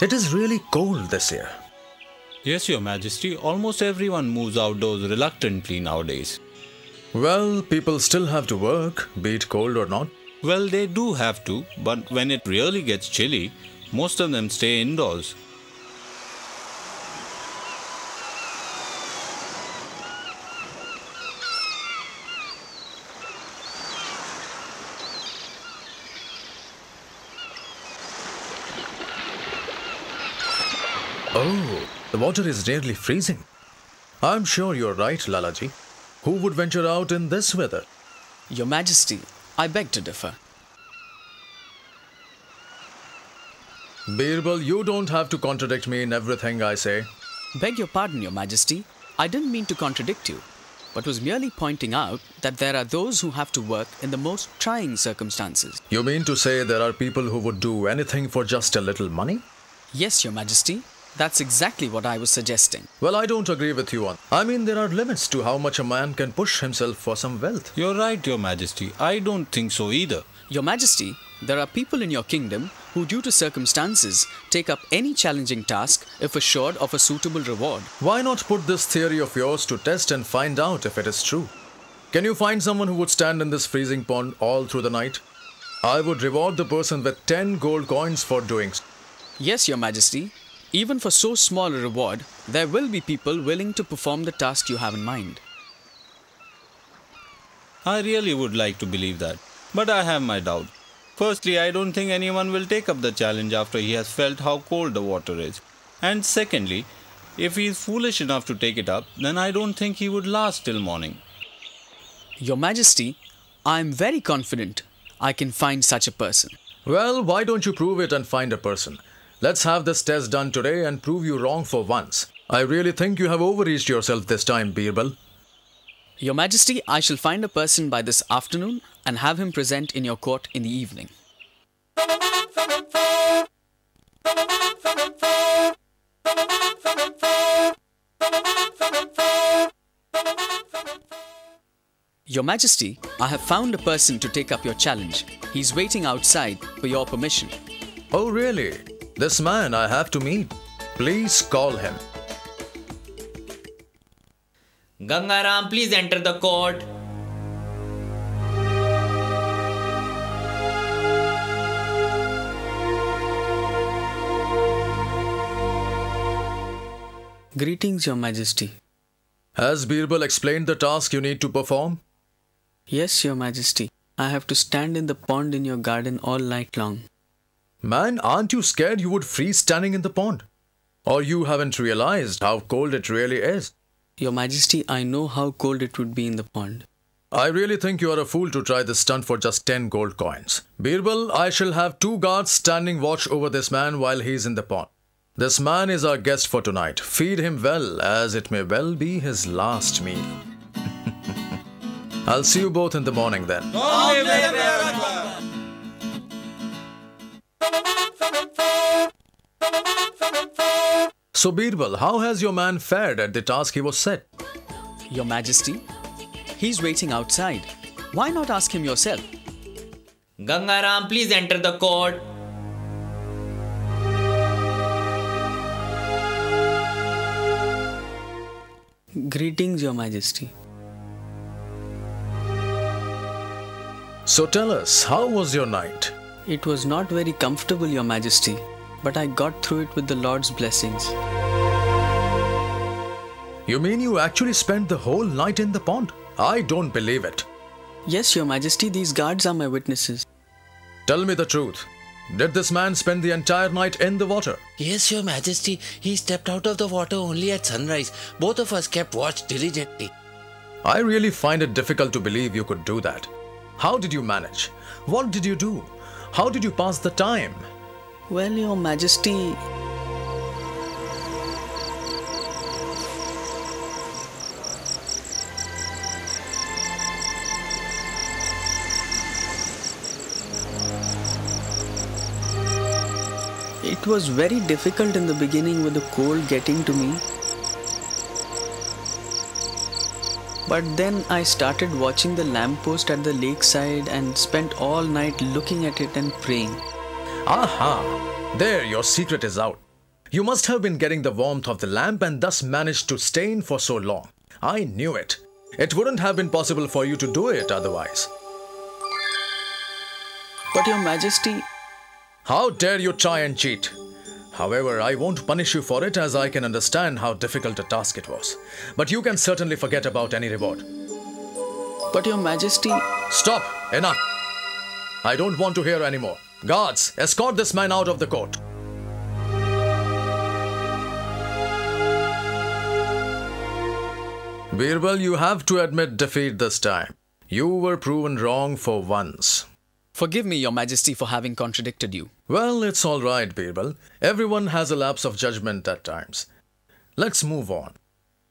It is really cold this year. Yes, Your Majesty, almost everyone moves outdoors reluctantly nowadays. Well, people still have to work, be it cold or not. Well, they do have to, but when it really gets chilly, most of them stay indoors. Oh, the water is nearly freezing. I'm sure you're right, Lalaji. Who would venture out in this weather? Your Majesty, I beg to differ. Birbal, you don't have to contradict me in everything I say. Beg your pardon, Your Majesty. I didn't mean to contradict you, but was merely pointing out that there are those who have to work in the most trying circumstances. You mean to say there are people who would do anything for just a little money? Yes, Your Majesty. That's exactly what I was suggesting. Well, I don't agree with you on. I mean, there are limits to how much a man can push himself for some wealth. You're right, Your Majesty. I don't think so either. Your Majesty, there are people in your kingdom who, due to circumstances, take up any challenging task if assured of a suitable reward. Why not put this theory of yours to test and find out if it is true? Can you find someone who would stand in this freezing pond all through the night? I would reward the person with 10 gold coins for doing so. Yes, Your Majesty. Even for so small a reward, there will be people willing to perform the task you have in mind. I really would like to believe that, but I have my doubts. Firstly, I don't think anyone will take up the challenge after he has felt how cold the water is. And secondly, if he is foolish enough to take it up, then I don't think he would last till morning. Your Majesty, I am very confident I can find such a person. Well, why don't you prove it and find a person? Let's have this test done today and prove you wrong for once. I really think you have overreached yourself this time, Birbal. Your Majesty, I shall find a person by this afternoon and have him present in your court in the evening. Your Majesty, I have found a person to take up your challenge. He's waiting outside for your permission. Oh, really? This man I have to meet. Please call him. Gangaram, please enter the court. Greetings, Your Majesty. Has Birbal explained the task you need to perform? Yes, Your Majesty. I have to stand in the pond in your garden all night long. Man, aren't you scared you would freeze standing in the pond? Or you haven't realized how cold it really is? Your Majesty, I know how cold it would be in the pond. I really think you are a fool to try this stunt for just 10 gold coins. Birbal, I shall have 2 guards standing watch over this man while he is in the pond. This man is our guest for tonight. Feed him well, as it may well be his last meal. I'll see you both in the morning then. So Birbal, how has your man fared at the task he was set? Your Majesty, he's waiting outside. Why not ask him yourself? Gangaram, please enter the court. Greetings, Your Majesty. So tell us, how was your night? It was not very comfortable, Your Majesty, but I got through it with the Lord's blessings. You mean you actually spent the whole night in the pond? I don't believe it. Yes, Your Majesty, these guards are my witnesses. Tell me the truth. Did this man spend the entire night in the water? Yes, Your Majesty. He stepped out of the water only at sunrise. Both of us kept watch diligently. I really find it difficult to believe you could do that. How did you manage? What did you do? How did you pass the time? Well, Your Majesty... It was very difficult in the beginning with the cold getting to me. But then I started watching the lamppost at the lakeside and spent all night looking at it and praying. Aha! There, your secret is out. You must have been getting the warmth of the lamp and thus managed to stay in for so long. I knew it. It wouldn't have been possible for you to do it otherwise. But Your Majesty... How dare you try and cheat? However, I won't punish you for it, as I can understand how difficult a task it was. But you can certainly forget about any reward. But Your Majesty... Stop! Enough! I don't want to hear anymore. Guards, escort this man out of the court. Birbal, you have to admit defeat this time. You were proven wrong for once. Forgive me, Your Majesty, for having contradicted you. Well, it's all right, Birbal. Everyone has a lapse of judgment at times. Let's move on.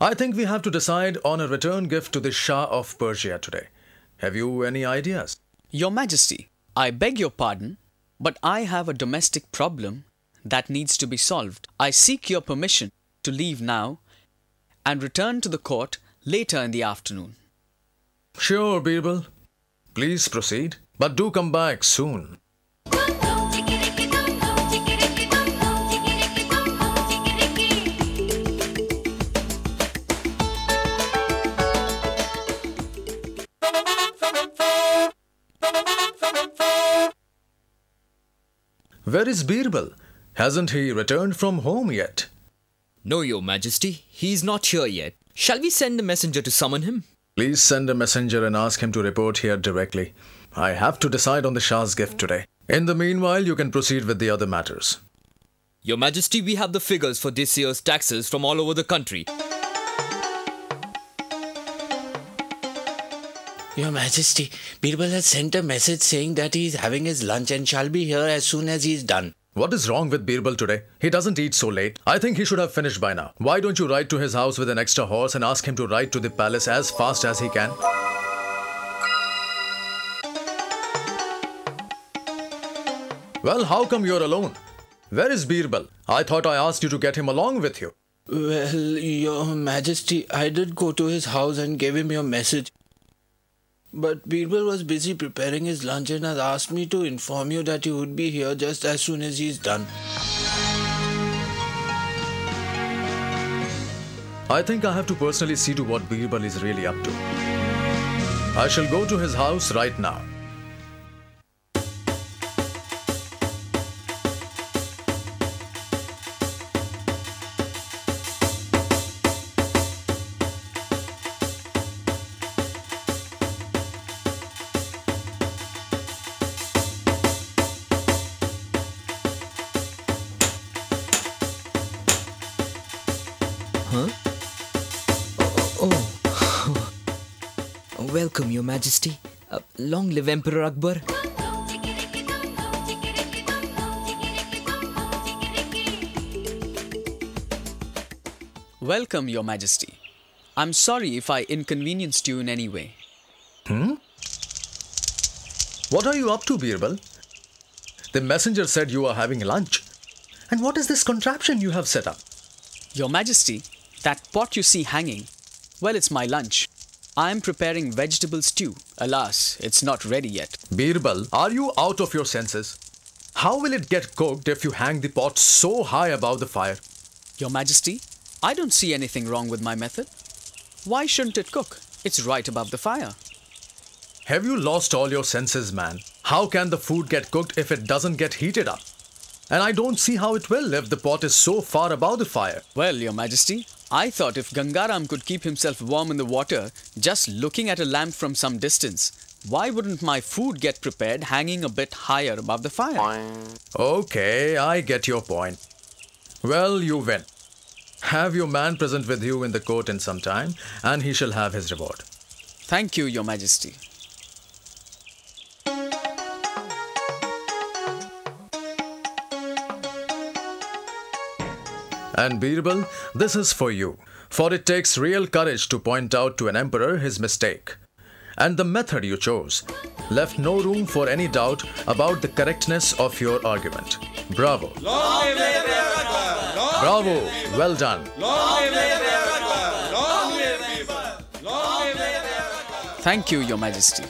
I think we have to decide on a return gift to the Shah of Persia today. Have you any ideas? Your Majesty, I beg your pardon, but I have a domestic problem that needs to be solved. I seek your permission to leave now and return to the court later in the afternoon. Sure, Birbal. Please proceed, but do come back soon. Where is Birbal? Hasn't he returned from home yet? No, Your Majesty. He's not here yet. Shall we send a messenger to summon him? Please send a messenger and ask him to report here directly. I have to decide on the Shah's gift today. In the meanwhile, you can proceed with the other matters. Your Majesty, we have the figures for this year's taxes from all over the country. Your Majesty, Birbal has sent a message saying that he is having his lunch and shall be here as soon as he is done. What is wrong with Birbal today? He doesn't eat so late. I think he should have finished by now. Why don't you ride to his house with an extra horse and ask him to ride to the palace as fast as he can? Well, how come you're alone? Where is Birbal? I thought I asked you to get him along with you. Well, Your Majesty, I did go to his house and gave him your message. But Birbal was busy preparing his lunch and has asked me to inform you that he would be here just as soon as he is done. I think I have to personally see to what Birbal is really up to. I shall go to his house right now. Welcome, Your Majesty. Long live Emperor Akbar. Welcome, Your Majesty. I'm sorry if I inconvenienced you in any way. What are you up to, Birbal? The messenger said you are having lunch. And what is this contraption you have set up? Your Majesty, that pot you see hanging, well, it's my lunch. I'm preparing vegetable stew. Alas, it's not ready yet. Birbal, are you out of your senses? How will it get cooked if you hang the pot so high above the fire? Your Majesty, I don't see anything wrong with my method. Why shouldn't it cook? It's right above the fire. Have you lost all your senses, man? How can the food get cooked if it doesn't get heated up? And I don't see how it will if the pot is so far above the fire. Well, Your Majesty, I thought if Gangaram could keep himself warm in the water just looking at a lamp from some distance, why wouldn't my food get prepared hanging a bit higher above the fire? Okay, I get your point. Well, you win. Have your man present with you in the court in some time, and he shall have his reward. Thank you, Your Majesty. And Birbal, this is for you, for it takes real courage to point out to an emperor his mistake. And the method you chose left no room for any doubt about the correctness of your argument. Bravo. Long live Akbar! Bravo. Well done. Long live Akbar! Long live Birbal! Long live Akbar! Thank you, Your Majesty.